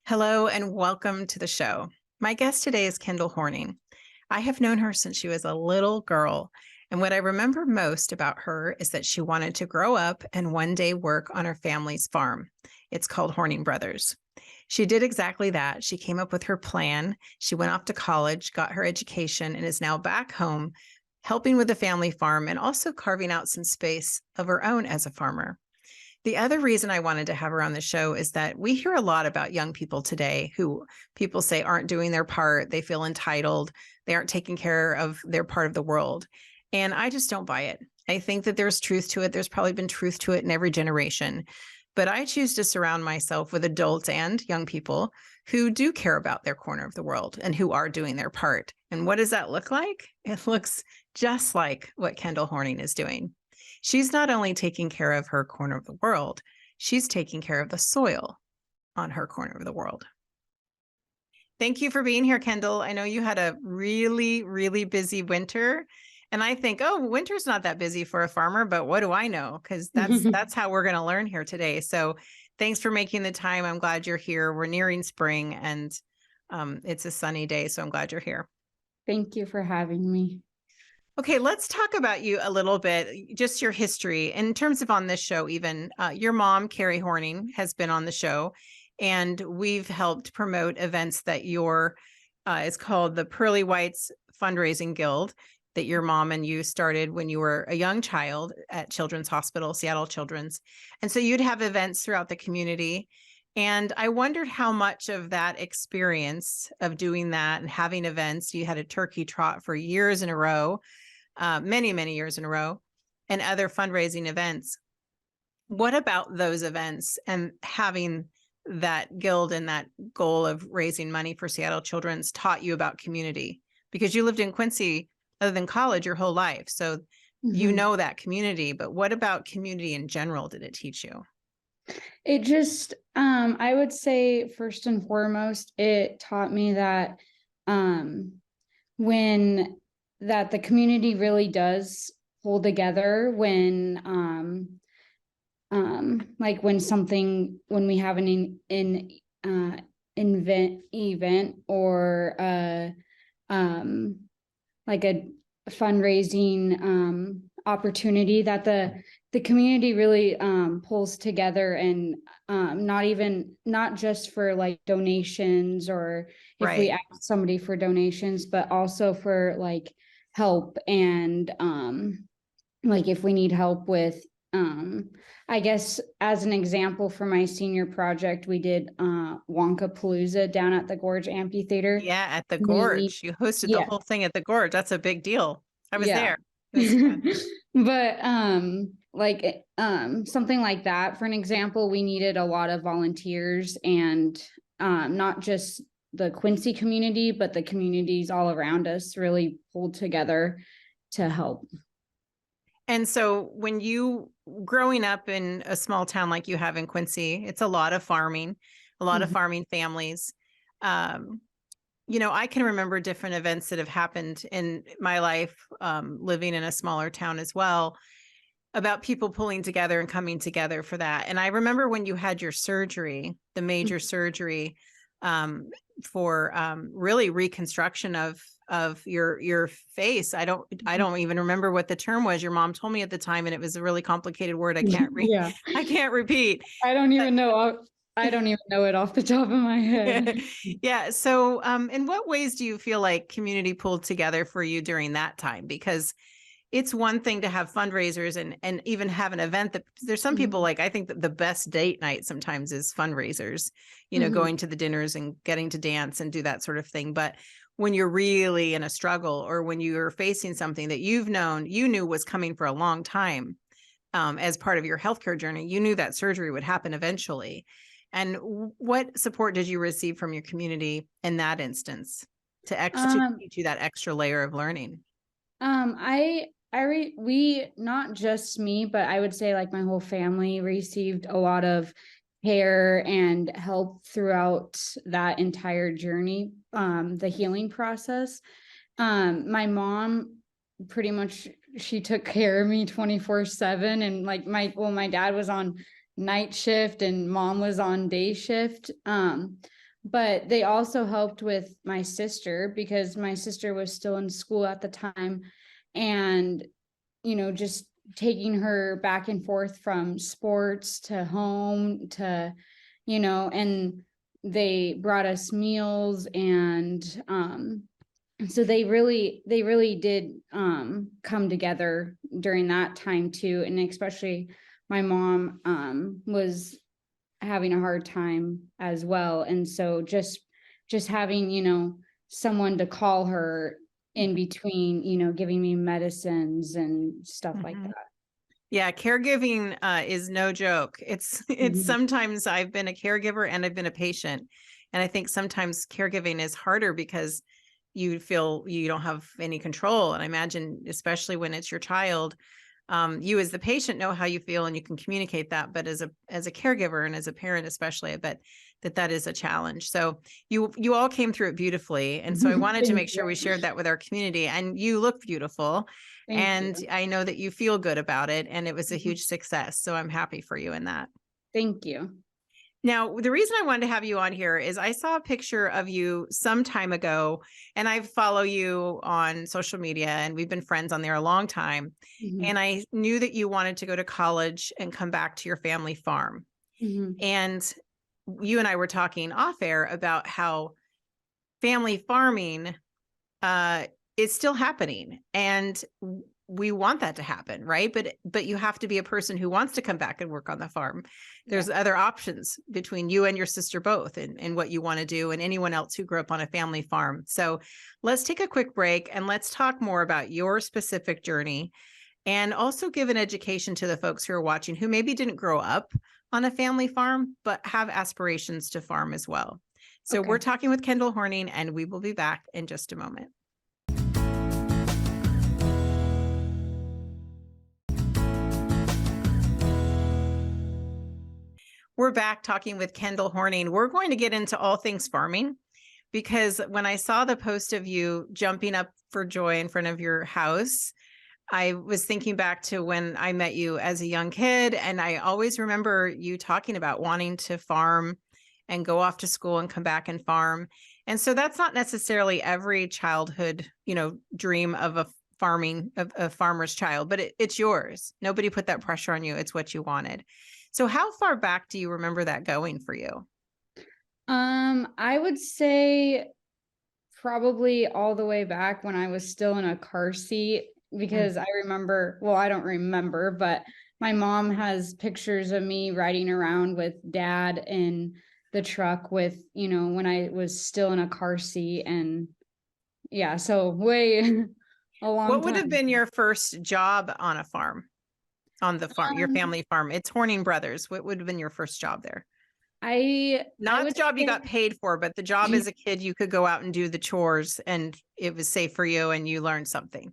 Hello and welcome to the show. My guest today is Kendall Horning. I have known her since she was a little girl, and what I remember most about her is that she wanted to grow up and one day work on her family's farm. It's called Horning Brothers. She did exactly that. She came up with her plan. She went off to college, got her education, and is now back home helping with the family farm and also carving out some space of her own as a farmer. The other reason I wanted to have her on the show is that we hear a lot about young people today who people say aren't doing their part. They feel entitled. They aren't taking care of their part of the world. And I just don't buy it. I think that there's truth to it. There's probably been truth to it in every generation. But I choose to surround myself with adults and young people who do care about their corner of the world and who are doing their part. And what does that look like? It looks just like what Kendall Horning is doing. She's not only taking care of her corner of the world, she's taking care of the soil on her corner of the world. Thank you for being here, Kendall. I know you had a really, really busy winter. And I think, oh, winter's not that busy for a farmer, but what do I know? Because that's how we're going to learn here today. So thanks for making the time. I'm glad you're here. We're nearing spring and it's a sunny day. So I'm glad you're here. Thank you for having me. Okay, let's talk about you a little bit, just your history in terms of on this show. Even your mom, Carrie Horning, has been on the show, and we've helped promote events that it's called the Pearly Whites Fundraising Guild, that your mom and you started when you were a young child at Children's Hospital, Seattle Children's. And so you'd have events throughout the community. And I wondered how much of that experience of doing that and having events, you had a turkey trot for years in a row, many, many years in a row, and other fundraising events. What about those events and having that guild and that goal of raising money for Seattle Children's taught you about community? Because you lived in Quincy other than college your whole life. So you know that community, but what about community in general did it teach you? It just, I would say first and foremost, it taught me that that the community really does hold together when like when we have an event or like a fundraising opportunity, that the community really pulls together, and not just for like donations or if we ask somebody for donations, but also for like help and like if we need help with I guess as an example for my senior project, we did Wonka Palooza down at the Gorge Amphitheater. Yeah, at the Gorge. You hosted the whole thing at the Gorge. That's a big deal. I was there. But like something like that, for an example, we needed a lot of volunteers, and not just the Quincy community, but the communities all around us really pulled together to help. And so when you growing up in a small town like you have in Quincy, it's a lot of farming, a lot of farming families. You know, I can remember different events that have happened in my life, living in a smaller town as well, about people pulling together and coming together for that. And I remember when you had your surgery, the major surgery, for really reconstruction of your face. I don't even remember what the term was. Your mom told me at the time, and it was a really complicated word. I can't repeat. I don't even know it off the top of my head. Yeah. So, in what ways do you feel like community pulled together for you during that time? Because it's one thing to have fundraisers and even have an event that there's some people like, I think that the best date night sometimes is fundraisers, you know, going to the dinners and getting to dance and do that sort of thing. But when you're really in a struggle, or when you're facing something that you knew was coming for a long time, as part of your healthcare journey, you knew that surgery would happen eventually. And what support did you receive from your community in that instance to teach you that extra layer of learning? We, not just me, but I would say like my whole family received a lot of care and help throughout that entire journey, the healing process. My mom pretty much, she took care of me 24/7, and like my dad was on night shift and mom was on day shift. but they also helped with my sister because my sister was still in school at the time. And, just taking her back and forth from sports to home to, and they brought us meals. And so they really did come together during that time too. And especially my mom was having a hard time as well. And so just having, someone to call her in between, giving me medicines and stuff like that. Yeah, caregiving is no joke. It's sometimes I've been a caregiver and I've been a patient. And I think sometimes caregiving is harder because you feel you don't have any control. And I imagine, especially when it's your child, you as the patient know how you feel and you can communicate that. But as a caregiver and as a parent, especially, I bet that is a challenge. So you all came through it beautifully. And so I wanted to make sure we shared that with our community. And you look beautiful. And I know that you feel good about it. And it was a huge success. So I'm happy for you in that. Thank you. Now, the reason I wanted to have you on here is I saw a picture of you some time ago, and I follow you on social media, and we've been friends on there a long time. And I knew that you wanted to go to college and come back to your family farm. And you and I were talking off air about how family farming is still happening. And we want that to happen, right? But you have to be a person who wants to come back and work on the farm. There's other options between you and your sister both and what you want to do, and anyone else who grew up on a family farm. So let's take a quick break and let's talk more about your specific journey, and also give an education to the folks who are watching who maybe didn't grow up on a family farm, but have aspirations to farm as well. So we're talking with Kendall Horning, and we will be back in just a moment. We're back talking with Kendall Horning. We're going to get into all things farming, because when I saw the post of you jumping up for joy in front of your house, I was thinking back to when I met you as a young kid. And I always remember you talking about wanting to farm and go off to school and come back and farm. And so that's not necessarily every childhood, dream of a farmer's child, but it's yours. Nobody put that pressure on you. It's what you wanted. So how far back do you remember that going for you? I would say probably all the way back when I was still in a car seat, because I remember, well, I don't remember, but my mom has pictures of me riding around with dad in the truck with, when I was still in a car seat. And yeah, so way a long time. What would have been your first job on a farm? On the farm, your family farm? It's Horning Brothers. What would have been your first job there? Not the job you got paid for, but the job as a kid, you could go out and do the chores and it was safe for you and you learned something.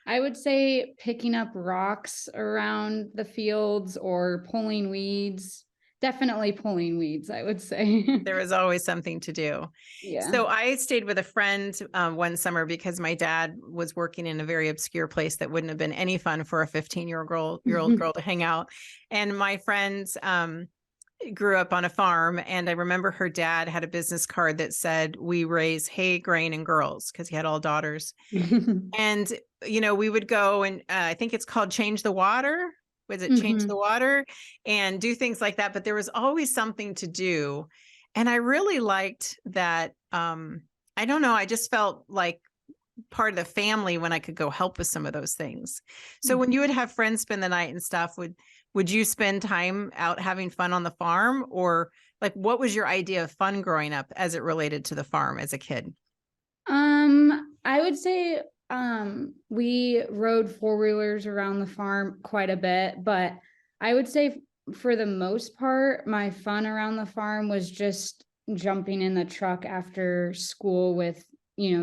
I would say picking up rocks around the fields or pulling weeds. Definitely pulling weeds, I would say. There was always something to do. Yeah. So I stayed with a friend one summer because my dad was working in a very obscure place that wouldn't have been any fun for a 15-year-old girl to hang out. And my friends grew up on a farm. And I remember her dad had a business card that said, "We raise hay, grain, and girls," because he had all daughters. And, we would go and I think it's called Change the Water. Was it Change the Water and do things like that? But there was always something to do. And I really liked that. I don't know. I just felt like part of the family when I could go help with some of those things. So when you would have friends spend the night and stuff, would you spend time out having fun on the farm? Or like, what was your idea of fun growing up as it related to the farm as a kid? I would say we rode four-wheelers around the farm quite a bit, but I would say for the most part, my fun around the farm was just jumping in the truck after school with,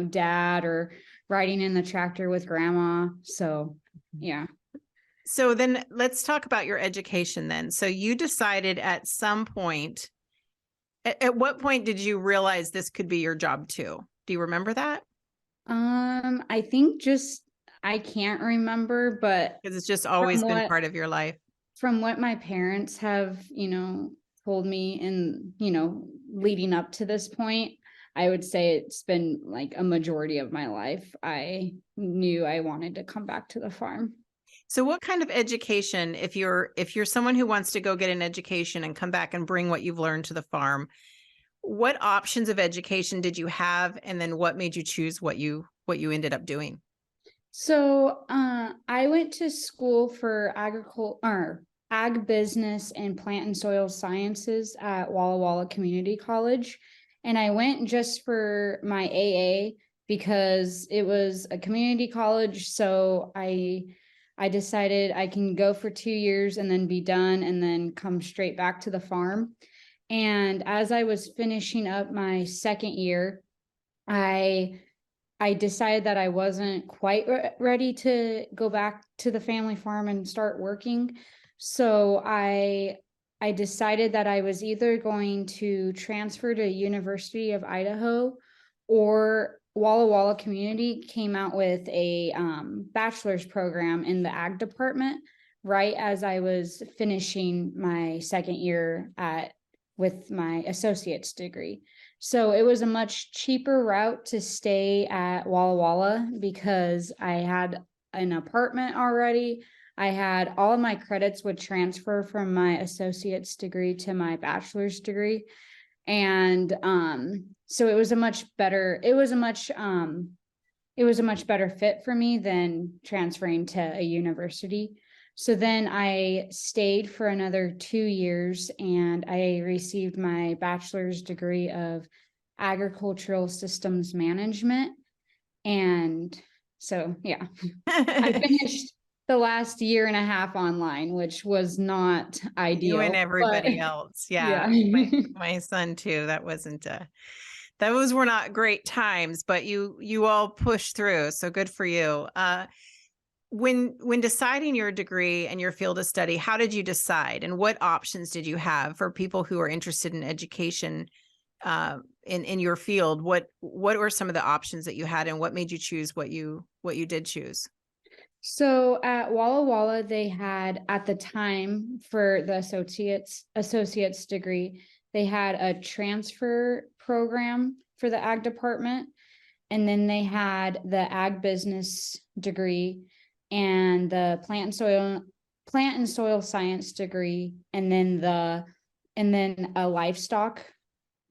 dad, or riding in the tractor with grandma. So, yeah. So then let's talk about your education then. So you decided at some point, at what point did you realize this could be your job too? Do you remember that? I think I can't remember, but because it's just always been part of your life. From what my parents have, pulled me in, leading up to this point. I would say it's been like a majority of my life. I knew I wanted to come back to the farm. So what kind of education, if you're someone who wants to go get an education and come back and bring what you've learned to the farm, what options of education did you have? And then what made you choose what you ended up doing? So I went to school for ag business and plant and soil sciences at Walla Walla Community College. And I went just for my AA because it was a community college. So I decided I can go for 2 years and then be done and then come straight back to the farm. And as I was finishing up my second year, I decided that I wasn't quite ready to go back to the family farm and start working. So I decided that I was either going to transfer to University of Idaho, or Walla Walla Community came out with a bachelor's program in the ag department right as I was finishing my second year with my associate's degree. So it was a much cheaper route to stay at Walla Walla because I had an apartment already. I had all of my credits would transfer from my associate's degree to my bachelor's degree. And so it was a much better fit for me than transferring to a university. So then I stayed for another 2 years and I received my bachelor's degree of agricultural systems management. And so, yeah, I finished the last year and a half online, which was not ideal. You and everybody else. Yeah. My son too. Those were not great times, but you all pushed through. So good for you. When deciding your degree and your field of study, how did you decide, and what options did you have for people who are interested in education in your field? What were some of the options that you had, and what made you choose what you did choose? So at Walla Walla, they had at the time for the associate's degree, they had a transfer program for the ag department, and then they had the ag business degree and the plant and soil science degree, and then a livestock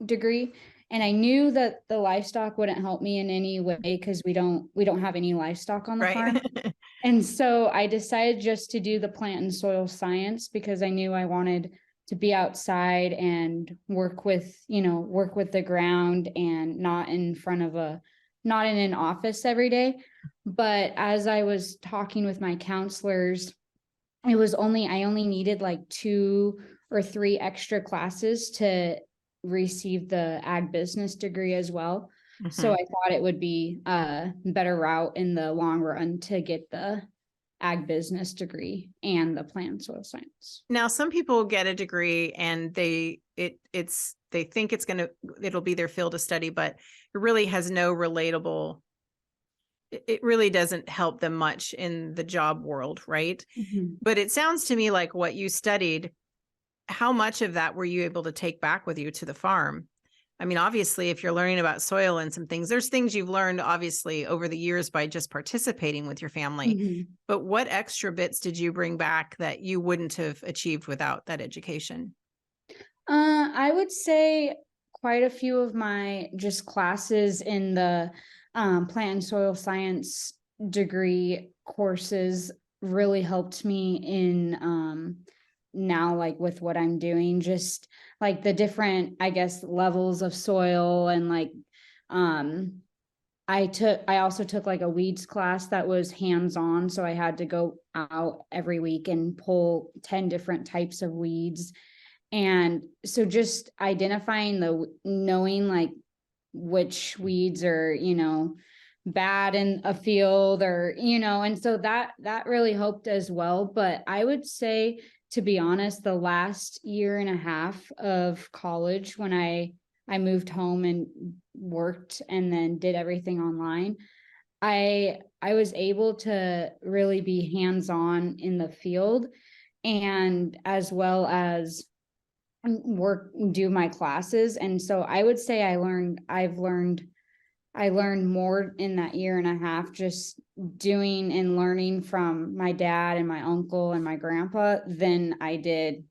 degree. And I knew that the livestock wouldn't help me in any way because we don't have any livestock on the farm. And so I decided just to do the plant and soil science because I knew I wanted to be outside and work with the ground and not in an office every day. But as I was talking with my counselors, I only needed like 2 or 3 extra classes to receive the ag business degree as well. Mm-hmm. So I thought it would be a better route in the long run to get the ag business degree and the plant and soil science. Now, some people get a degree and they think it'll be their field of study, but it really has no relatable. It really doesn't help them much in the job world, right? Mm-hmm. But it sounds to me like what you studied, how much of that were you able to take back with you to the farm? I mean, obviously, if you're learning about soil and some things, there's things you've learned, obviously, over the years by just participating with your family. Mm-hmm. But what extra bits did you bring back that you wouldn't have achieved without that education? I would say quite a few of my just classes in the plant and soil science degree courses really helped me in now, like with what I'm doing, just like the different, I guess, levels of soil. And like I also took like a weeds class that was hands-on, so I had to go out every week and pull 10 different types of weeds. And so just identifying knowing like which weeds are, bad in a field, or, and so that really helped as well. But I would say, to be honest, the last year and a half of college, when I moved home and worked and then did everything online, I was able to really be hands-on in the field, and as well as do my classes. And so I would say I learned more in that year and a half, just doing and learning from my dad and my uncle and my grandpa than I did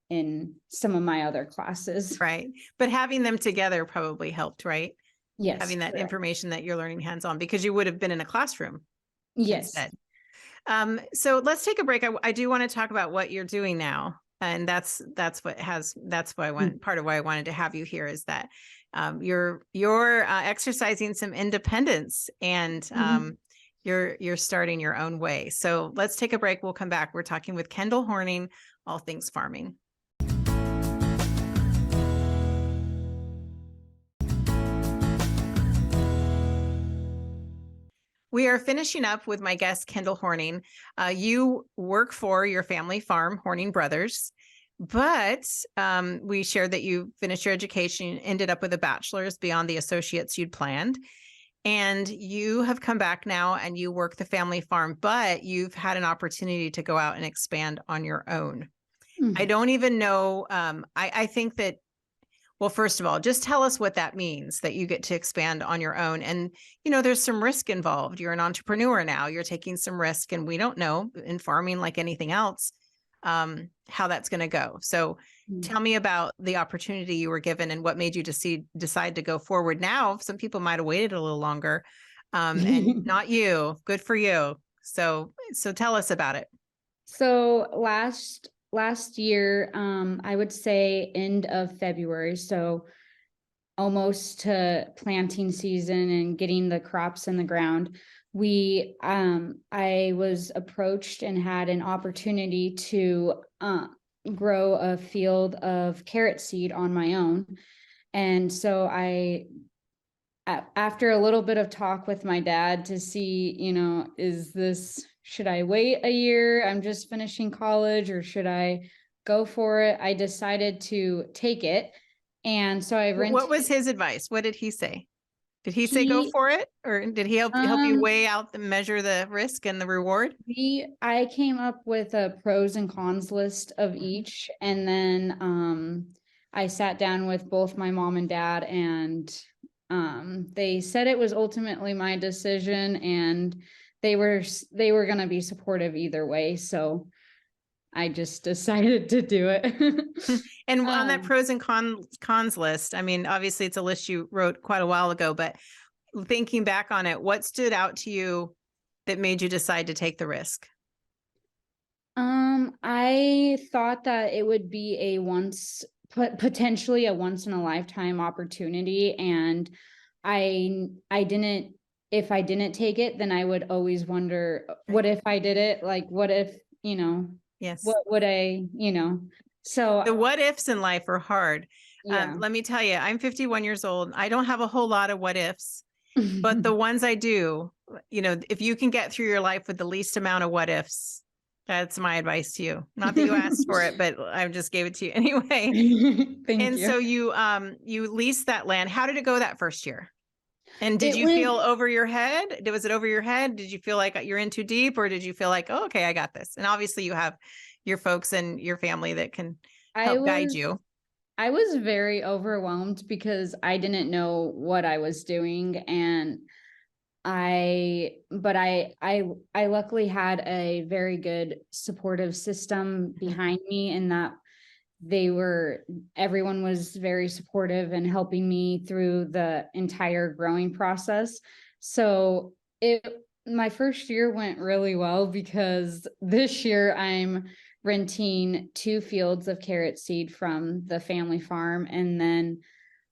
in some of my other classes. Right. But having them together probably helped, right? Yes. Having that correct. information that you're learning hands-on, because you would have been in a classroom Yes. instead. So let's take a break. I do want to talk about what you're doing now. And that's why I want, part of why I wanted to have you here is that you're exercising some independence, and you're starting your own way. So let's take a break. We'll come back. We're talking with Kendall Horning, all things farming. We are finishing up with my guest, Kendall Horning. You work for your family farm, Horning Brothers, but we shared that you finished your education, ended up with a bachelor's beyond the associates you'd planned. And you have come back now and you work the family farm, but you've had an opportunity to go out and expand on your own. I don't even know. I think that, well, first of all, just tell us what that means, that you get to expand on your own. And, there's some risk involved. You're an entrepreneur now, you're taking some risk, and we don't know in farming, like anything else, how that's going to go. So tell me about the opportunity you were given and what made you decide to go forward. Now, some people might have waited a little longer, and not you. Good for you. So tell us about it. So last year, I would say end of February, so almost to planting season and getting the crops in the ground, I was approached and had an opportunity to grow a field of carrot seed on my own. And so after a little bit of talk with my dad to see, should I wait a year? I'm just finishing college, or should I go for it? I decided to take it. And so I rented. What was his advice? What did he say? Did he say go for it, or did he help you weigh out measure the risk and the reward? I came up with a pros and cons list of each, and then I sat down with both my mom and dad, and they said it was ultimately my decision, and they were going to be supportive either way. So I just decided to do it. And on that pros and cons list, I mean, obviously it's a list you wrote quite a while ago, but thinking back on it, what stood out to you that made you decide to take the risk? I thought that it would be potentially a once in a lifetime opportunity. And if I didn't take it, then I would always wonder, what if I did it? Like, what if, yes, what would I, so the what ifs in life are hard. Yeah. Let me tell you, I'm 51 years old. I don't have a whole lot of what ifs, but the ones I do, if you can get through your life with the least amount of what ifs, that's my advice to you. Not that you asked for it, but I just gave it to you anyway. Thank you. So you leased that land. How did it go that first year? And did you feel over your head? Was it over your head? Did you feel like you're in too deep, or did you feel like, oh, okay, I got this? And obviously you have your folks and your family that can help guide you. I was very overwhelmed because I didn't know what I was doing. And I luckily had a very good supportive system behind me, in that everyone was very supportive and helping me through the entire growing process. So my first year went really well, because this year I'm renting 2 fields of carrot seed from the family farm. And then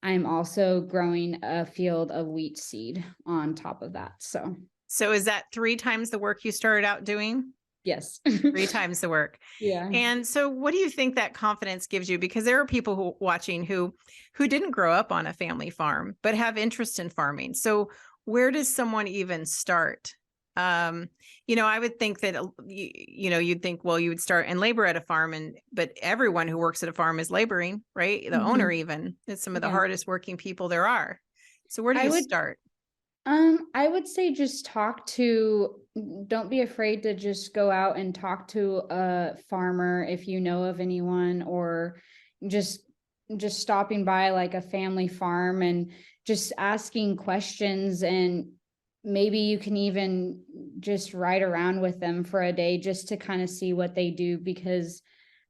I'm also growing a field of wheat seed on top of that. So is that 3 times the work you started out doing? Yes. 3 times the work. Yeah. And so what do you think that confidence gives you? Because there are people watching who didn't grow up on a family farm, but have interest in farming. So where does someone even start? I would think that, you'd think, well, you would start and labor at a farm, but everyone who works at a farm is laboring, right? The owner, even, is some of the hardest working people there are. So where do you start? I would say just don't be afraid to just go out and talk to a farmer if you know of anyone, or just just stopping by like a family farm and just asking questions, and maybe you can even just ride around with them for a day just to kind of see what they do, because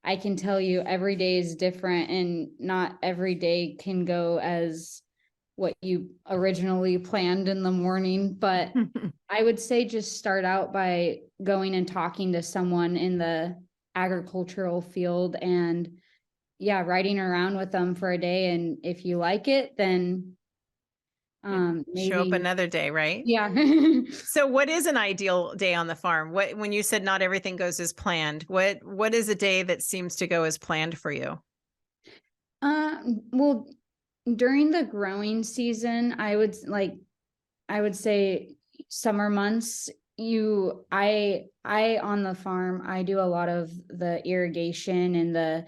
I can tell you every day is different and not every day can go as what you originally planned in the morning. But I would say just start out by going and talking to someone in the agricultural field and riding around with them for a day. And if you like it, then show up maybe another day, right? Yeah. So what is an ideal day on the farm? When you said not everything goes as planned, what is a day that seems to go as planned for you? Well, during the growing season, I would say summer months, I on the farm, I do a lot of the irrigation and the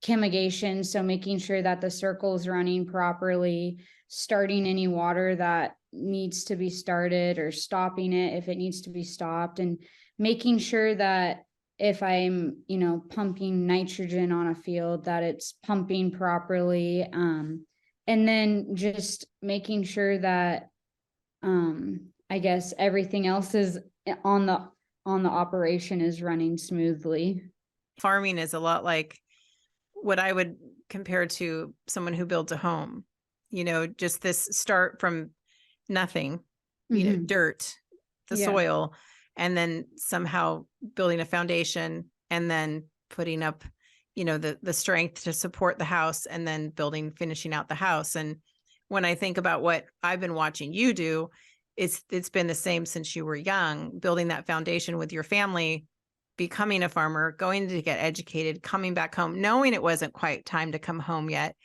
chemigation. So making sure that the circle's running properly, starting any water that needs to be started, or stopping it if it needs to be stopped, and making sure that if I'm, pumping nitrogen on a field, that it's pumping properly. And then just making sure that, I guess everything else is on the operation is running smoothly. Farming is a lot like what I would compare to someone who builds a home, just this start from nothing, dirt, the soil, and then somehow building a foundation, and then putting up, the strength to support the house, and then finishing out the house. And when I think about what I've been watching you do, it's been the same since you were young, building that foundation with your family, becoming a farmer, going to get educated, coming back home, knowing it wasn't quite time to come home yet,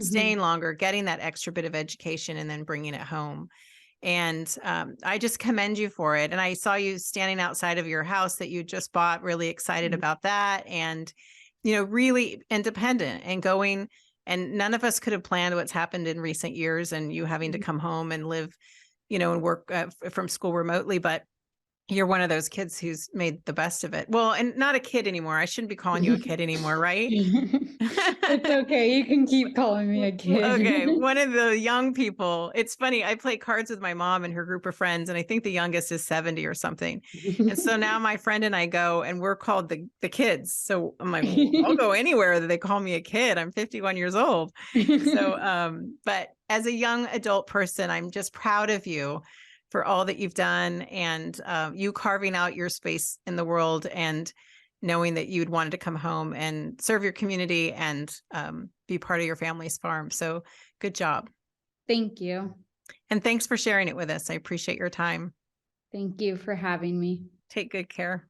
staying longer, getting that extra bit of education, and then bringing it home. And I just commend you for it. And I saw you standing outside of your house that you just bought, really excited about that. And, really independent and going. And none of us could have planned what's happened in recent years, and you having to come home and live, and work from school remotely. But you're one of those kids who's made the best of it. Well, and not a kid anymore. I shouldn't be calling you a kid anymore, right? It's okay. You can keep calling me a kid. Okay. One of the young people. It's funny. I play cards with my mom and her group of friends, and I think the youngest is 70 or something. And so now my friend and I go, and we're called the kids. So I'm like, well, I'll go anywhere that they call me a kid. I'm 51 years old. So, but as a young adult person, I'm just proud of you for all that you've done, and you carving out your space in the world, and knowing that you'd wanted to come home and serve your community and be part of your family's farm. So good job. Thank you. And thanks for sharing it with us. I appreciate your time. Thank you for having me. Take good care.